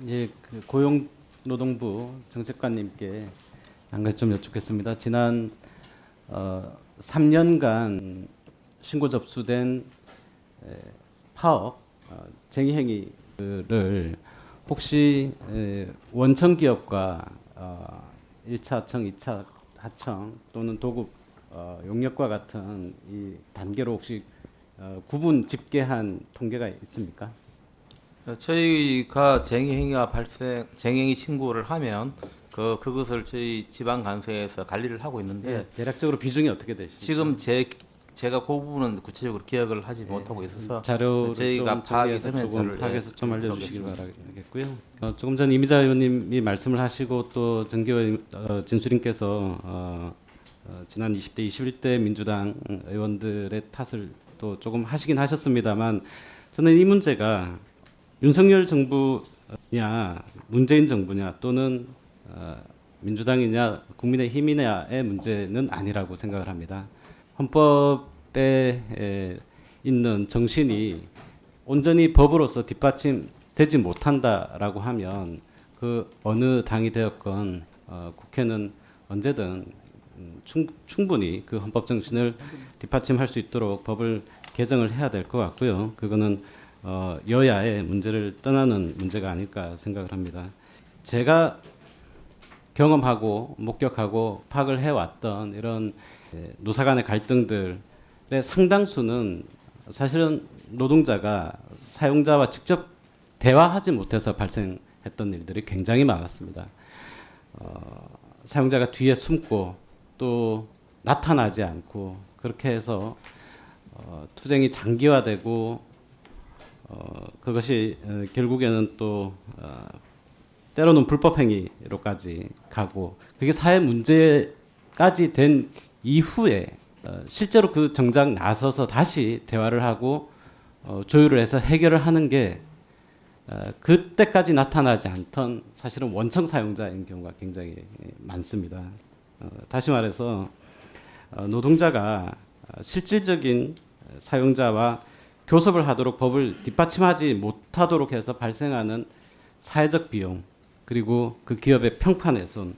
예, 그 고용노동부 정책관님께 한 가지 좀 여쭙겠습니다. 지난 3년간 신고 접수된 파업 쟁의 행위를 혹시 원청 기업과 1차 하청, 2차 하청 또는 도급 용역과 같은 이 단계로 혹시 구분 집계한 통계가 있습니까? 저희가 쟁의행위가 쟁의행위 신고를 하면 그것을 저희 지방간서에서 관리를 하고 있는데 대략적으로 비중이 어떻게 되시죠? 지금 제가 그 부분은 구체적으로 기억을 하지 못하고 있어서 자료를 저희가 좀 파악이 정리해서 되면 조금 저를 파악해서 좀 알려주시길 들어보겠습니다. 바라겠고요. 조금 전 이미자 의원님이 말씀을 하시고 또 정기호 진수님께서 지난 20대, 21대 민주당 의원들의 탓을 또 조금 하시긴 하셨습니다만 저는 이 문제가 윤석열 정부냐 문재인 정부냐 또는 민주당이냐 국민의힘이냐의 문제는 아니라고 생각을 합니다. 헌법에 있는 정신이 온전히 법으로서 뒷받침되지 못한다라고 하면 그 어느 당이 되었건 국회는 언제든 충분히 그 헌법 정신을 뒷받침할 수 있도록 법을 개정을 해야 될 것 같고요. 그거는 여야의 문제를 떠나는 문제가 아닐까 생각을 합니다. 제가 경험하고 목격하고 파악을 해왔던 이런 노사 간의 갈등들의 상당수는 사실은 노동자가 사용자와 직접 대화하지 못해서 발생했던 일들이 굉장히 많았습니다. 사용자가 뒤에 숨고 또 나타나지 않고 그렇게 해서 투쟁이 장기화되고 그것이 결국에는 또 때로는 불법 행위로까지 가고 그게 사회 문제까지 된 이후에 실제로 그 정작 나서서 다시 대화를 하고 조율을 해서 해결을 하는 게 그때까지 나타나지 않던 사실은 원청 사용자인 경우가 굉장히 많습니다. 다시 말해서 노동자가 실질적인 사용자와 교섭을 하도록 법을 뒷받침하지 못하도록 해서 발생하는 사회적 비용 그리고 그 기업의 평판훼손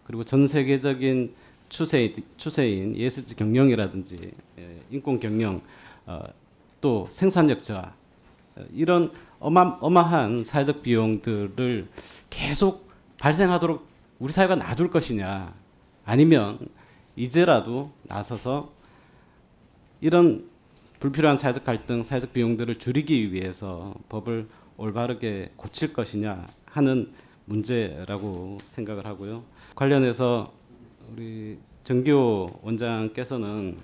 그리고 전 세계적인 추세인 ESG 경영이라든지 인권 경영 또 생산력 저하 이런 어마어마한 사회적 비용들을 계속 발생하도록 우리 사회가 놔둘 것이냐 아니면 이제라도 나서서 이런 불필요한 사회적 갈등, 사회적 비용들을 줄이기 위해서 법을 올바르게 고칠 것이냐 하는 문제라고 생각을 하고요. 관련해서 우리 정기호 원장께서는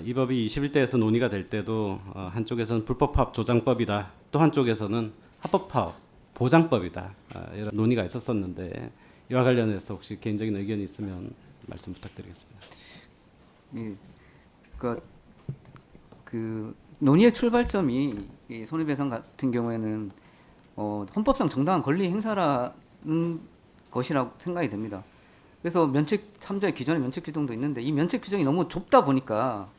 이 법이 21대에서 논의가 될 때도 한쪽에서는 불법파업 조장법이다, 또 한쪽에서는 합법파업 보장법이다 이런 논의가 있었었는데 이와 관련해서 혹시 개인적인 의견이 있으면 말씀 부탁드리겠습니다. 예, 그러니까 그 논의의 출발점이 이 손해배상 같은 경우에는 헌법상 정당한 권리 행사라는 것이라고 생각이 됩니다. 그래서 면책 3조의 기존의 면책 규정도 있는데 이 면책 규정이 너무 좁다 보니까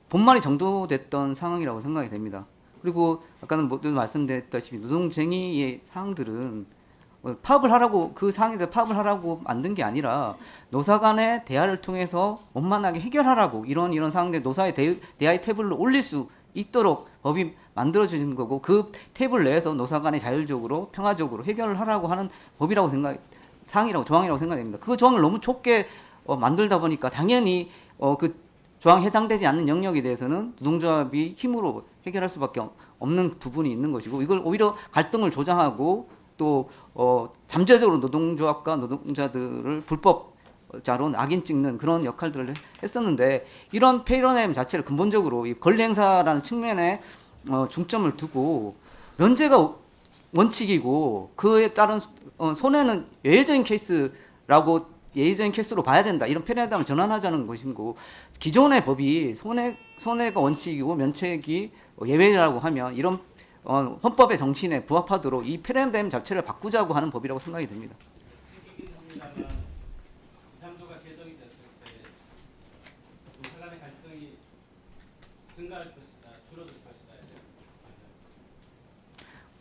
본말이 정도됐던 상황이라고 생각이 됩니다. 그리고 아까는 모두 말씀드렸다시피 노동쟁의의 사항들은 파업을 하라고 그 사항에서 파업을 하라고 만든 게 아니라 노사 간의 대화를 통해서 원만하게 해결하라고 이런 상황들 노사의 대화의 테이블로 올릴 수 있도록 법이 만들어지는 거고 그 테이블 내에서 노사 간에 자율적으로 평화적으로 해결을 하라고 하는 법이라고 조항이라고 생각됩니다. 그 조항을 너무 좁게 만들다 보니까 당연히 그 조항에 해당되지 않는 영역에 대해서는 노동조합이 힘으로 해결할 수밖에 없는 부분이 있는 것이고 이걸 오히려 갈등을 조장하고 또 잠재적으로 노동조합과 노동자들을 불법자로 낙인 찍는 그런 역할들을 했었는데 이런 패러다임 자체를 근본적으로 이 권리 행사라는 측면에 중점을 두고 면제가 원칙이고 그에 따른 손해는 예외적인 케이스로 봐야 된다 이런 패러다임을 전환하자는 것이고 기존의 법이 손해가 원칙이고 면책이 예외라고 하면 이런 헌법의 정신에 부합하도록 이 패러다임 자체를 바꾸자고 하는 법이라고 생각이 됩니다.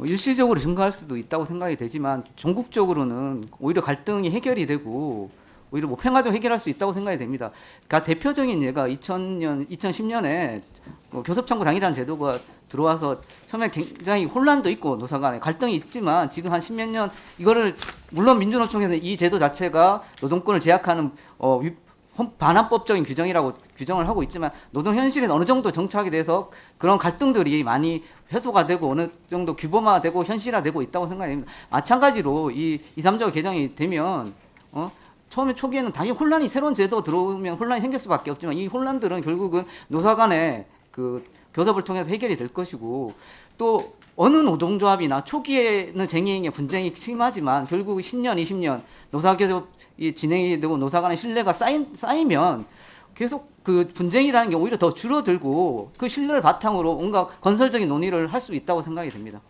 일시적으로 증가할 수도 있다고 생각이 되지만 전국적으로는 오히려 갈등이 해결이 되고 오히려 뭐 평화적 해결할 수 있다고 생각이 됩니다. 그러니까 대표적인 예가 2010년에 교섭창구 당이라는 제도가 들어와서 처음에 굉장히 혼란도 있고 노사 간에 갈등이 있지만 지금 한 10몇 년 이거를 물론 민주노총에서는 이 제도 자체가 노동권을 제약하는 반환법적인 규정이라고 규정을 하고 있지만 노동 현실에 어느 정도 정착이 돼서 그런 갈등들이 많이 해소가 되고 어느 정도 규범화되고 현실화되고 있다고 생각합니다. 마찬가지로 이 3조 개정이 되면 처음에 초기에는 당연히 혼란이 새로운 제도 들어오면 혼란이 생길 수밖에 없지만 이 혼란들은 결국은 노사 간의 그 교섭을 통해서 해결이 될 것이고 또 어느 노동조합이나 초기에는 쟁의행위 분쟁이 심하지만 결국 10년, 20년 노사교섭이 진행이 되고 노사 간의 신뢰가 쌓이면 계속 그 분쟁이라는 게 오히려 더 줄어들고 그 신뢰를 바탕으로 뭔가 건설적인 논의를 할 수 있다고 생각이 됩니다.